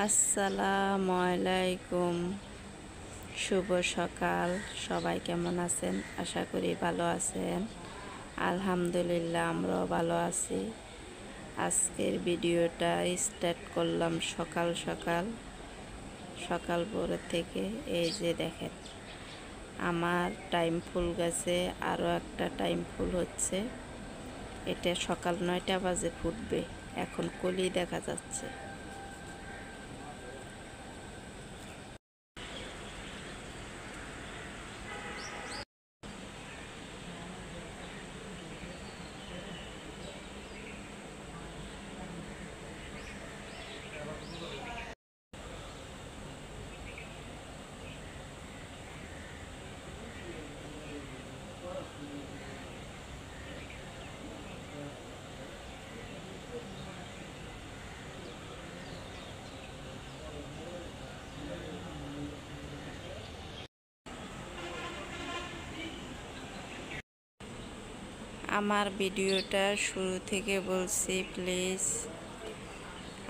আসসালামু আলাইকুম। শুভ সকাল। সবাই কেমন আছেন? আশা করি ভালো আছেন। আলহামদুলিল্লাহ আমরাও ভালো আছি। আজকের ভিডিওটা স্টার্ট করলাম সকাল সকাল সকাল ভোর থেকে। এই যে দেখেন, আমার টাইম ফুল গেছে, আরও একটা টাইম ফুল হচ্ছে। এটা সকাল 9টা বাজে ফুটবে। এখন কলি দেখা যাচ্ছে। আমার ভিডিওটা শুরু থেকে বলছি, প্লিজ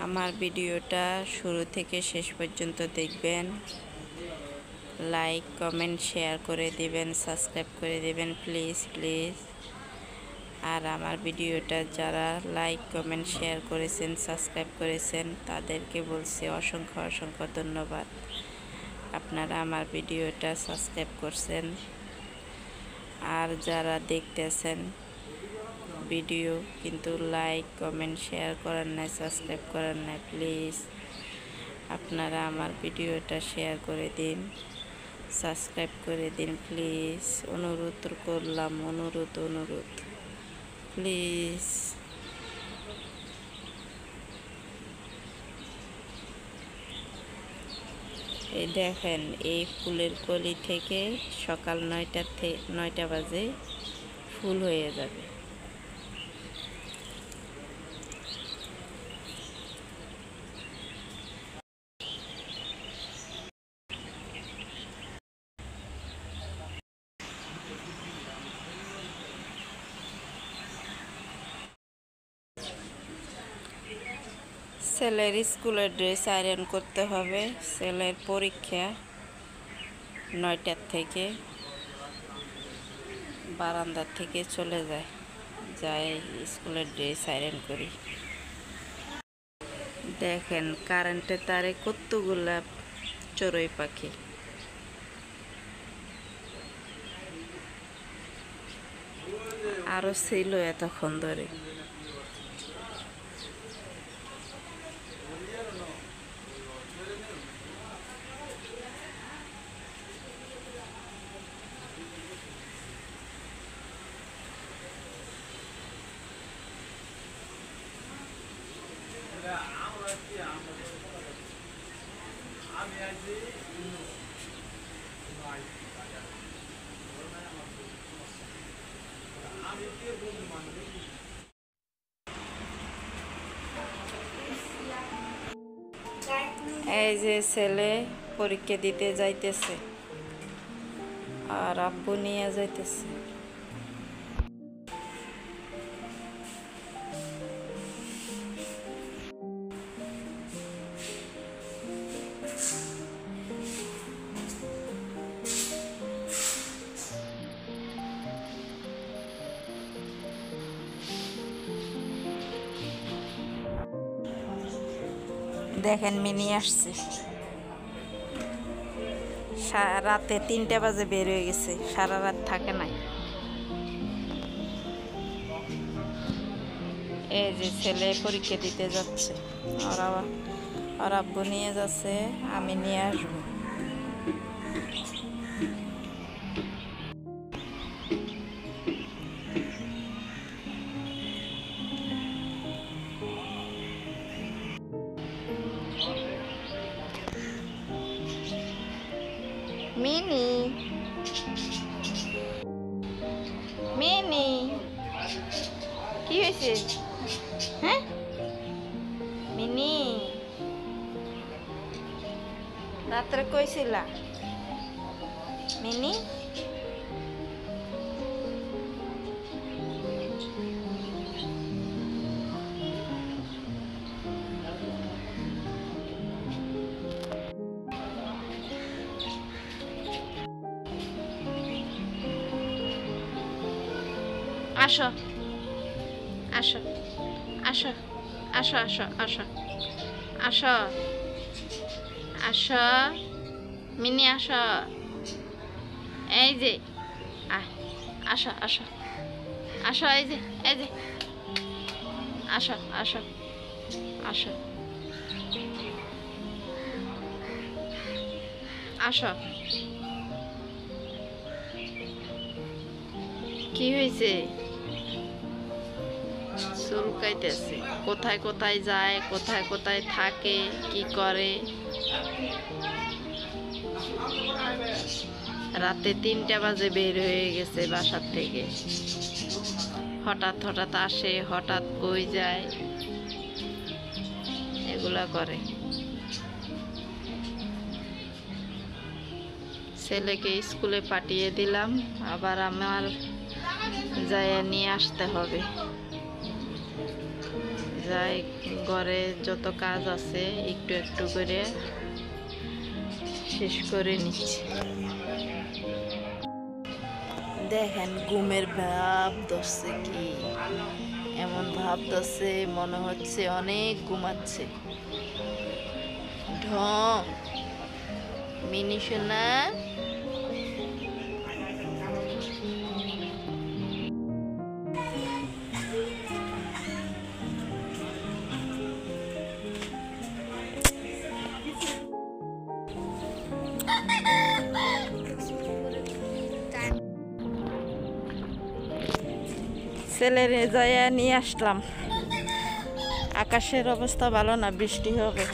আমার ভিডিওটা শুরু থেকে শেষ পর্যন্ত দেখবেন। লাইক কমেন্ট শেয়ার করে দিবেন, সাবস্ক্রাইব করে দিবেন, প্লিজ প্লিজ। আর আমার ভিডিওটা যারা লাইক কমেন্ট শেয়ার করেছেন, সাবস্ক্রাইব করেছেন, তাদেরকে বলছি অসংখ্য অসংখ্য ধন্যবাদ। আপনারা আমার ভিডিওটা সাবস্ক্রাইব করছেন। আর যারা দেখতেছেন ভিডিও কিন্তু লাইক কমেন্ট শেয়ার করেন নাই, সাবস্ক্রাইব করেন নাই, প্লিজ আপনারা আমার ভিডিওটা শেয়ার করে দিন, সাবস্ক্রাইব করে দিন, প্লিজ। অনুরোধ করলাম, অনুরোধ প্লিজ। এই দেখেন, এই ফুলের কলি থেকে সকাল 9টা বাজে ফুল হয়ে যাবে। ছেলের স্কুলের ড্রেস আয়রন করতে হবে। ছেলের পরীক্ষা 9টার থেকে। বারান্দার থেকে চলে যাই স্কুলের ড্রেস আয়রন করি। দেখেন, কারেন্টের তারে কতগুলা চড়ুই পাখি। আরও ছিল এতক্ষণ ধরে। এই যে ছেলে পরীক্ষা দিতে যাইতেছে আর আব্বু নিয়ে যাইতেছে। দেখেন, মিনি আসছে। রাতে 3টা বাজে বের হয়ে গেছে, সারা রাত থাকে নাই। এই যে ছেলে পরীক্ষা দিতে যাচ্ছে, ওর আব্বু নিয়ে যাচ্ছে, আমি নিয়ে আসবো। মিনি মিনি কি হয়েছে? হ্যাঁ মিনি, রাত্রে কইছিলা মিনি? আসো আসো আসো আসো আসো আসো আসো আসো মিনি আসো এই যে আসো আসো আসো এই যে আসো আসো আসো আসো কি হয়েছে চুলকাইতেছে কোথায় কোথায় যায় কোথায় কোথায় থাকে কি করে রাতে 3টা বাজে বের হয়ে গেছে বাসার থেকে হঠাৎ হঠাৎ আসে হঠাৎ কই যায় এগুলা করে ছেলেকে স্কুলে পাঠিয়ে দিলাম আবার আমার যাইয়া নিয়ে আসতে হবে যাই ঘরে যত কাজ আছে একটু একটু করে শেষ করে নিচ্ছি দেখেন ঘুমের ভাব ধরছে কি এমন ভাব ধরছে মনে হচ্ছে অনেক ঘুমাচ্ছে ঢং মিনি সোনা ছেলের যাইয়া নিয়ে আসলাম আকাশের অবস্থা ভালো না বৃষ্টি হবে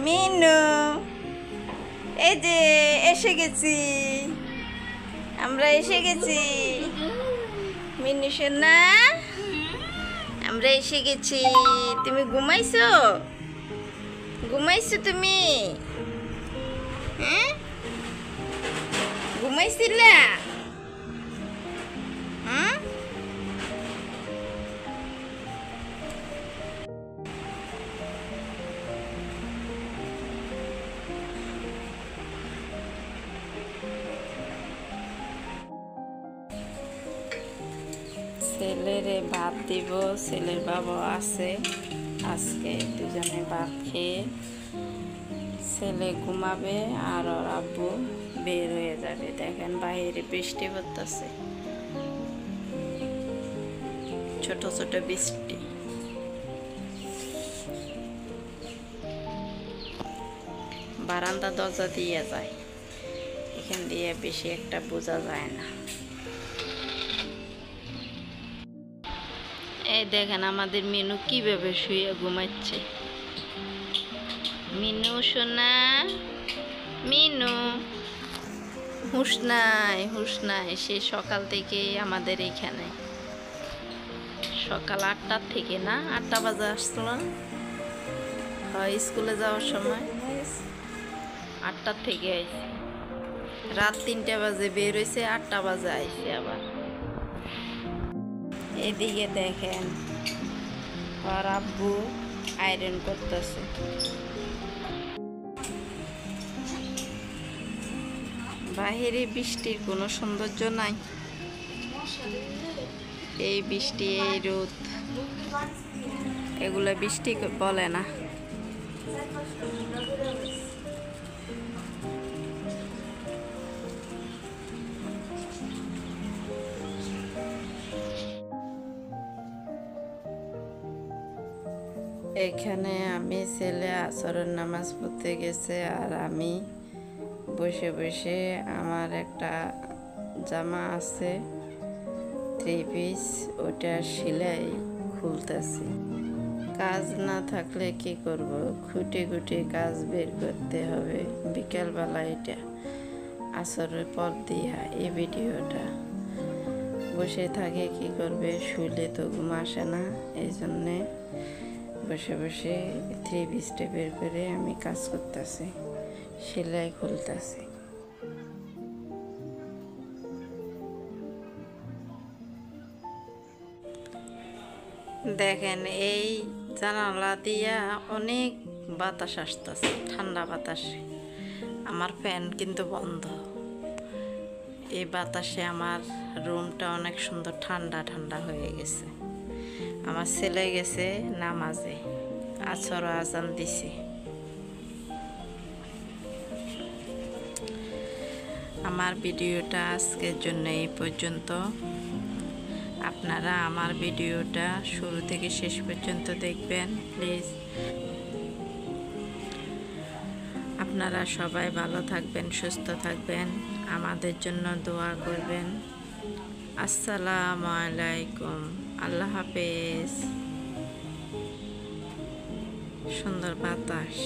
মিনু এই যে এসে গেছি আমরা এসে গেছি মিনু সোনা আমরা এসে গেছি তুমি ঘুমাইছো তুমি হ্যাঁ ঘুমাইছিলা হুম ছেলেরে ভাত দিব ছেলের বাবা আছে আজকে দুজনে ভাত খেয়ে ছেলে ঘুমাবে আর ওর আব্বু বের হয়ে যাবে দেখেন বাইরে বৃষ্টি পড়তেছে ছোট ছোট বৃষ্টি বারান্দা দরজা দিয়ে যায় এখান দিয়ে বেশি একটা বোঝা যায় না এই দেখেন আমাদের মিনু কিভাবে শুয়ে ঘুমাচ্ছে মিনু সোনা মিনু হুঁশ নাই সে সকাল থেকে আমাদের এখানে সকাল 8টার থেকে না 8টা বাজে আসছিল হয় স্কুলে যাওয়ার সময় 8টার থেকে আইছে রাত 3টা বাজে বের হয়েছে 8টা বাজে আইছে আবার এদিকে দেখেন আর আব্বু আয়রন করতেছে বাহিরে বৃষ্টির কোনো সৌন্দর্য নাই এই বৃষ্টি এই রোদ এগুলো বৃষ্টি বলে না এখানে আমি ছেলে আসরের নামাজ পড়তে গেছে আর আমি বসে বসে আমার একটা জামা আছে 3 পিস ওটা সেলাই খুলতেছি কাজ না থাকলে কি করব খুঁটে খুঁটে কাজ বের করতে হবে বিকেলবেলা এটা আসরের পর দিয়া এই ভিডিওটা বসে থাকে কি করবে, শুলে তো ঘুম আসে না, এই জন্যে বসে বসে 3 পিসটা বের করে আমি কাজ করতেছি, সেলাই খুলতেছি। দেখেন এই জানালা দিয়া অনেক বাতাস আসতেছে, ঠান্ডা বাতাস। আমার ফ্যান কিন্তু বন্ধ। এই বাতাসে আমার রুমটা অনেক সুন্দর ঠান্ডা ঠান্ডা হয়ে গেছে। আমার ছেলে গেছে নামাজে, আসর আজান দিছে। আমার ভিডিওটা আজকের জন্য এই পর্যন্ত। আপনারা আমার ভিডিওটা শুরু থেকে শেষ পর্যন্ত দেখবেন প্লিজ। আপনারা সবাই ভালো থাকবেন, সুস্থ থাকবেন, আমাদের জন্য দোয়া করবেন। আসসালামু আলাইকুম, আল্লাহ হাফেজ। সুন্দর বাতাস।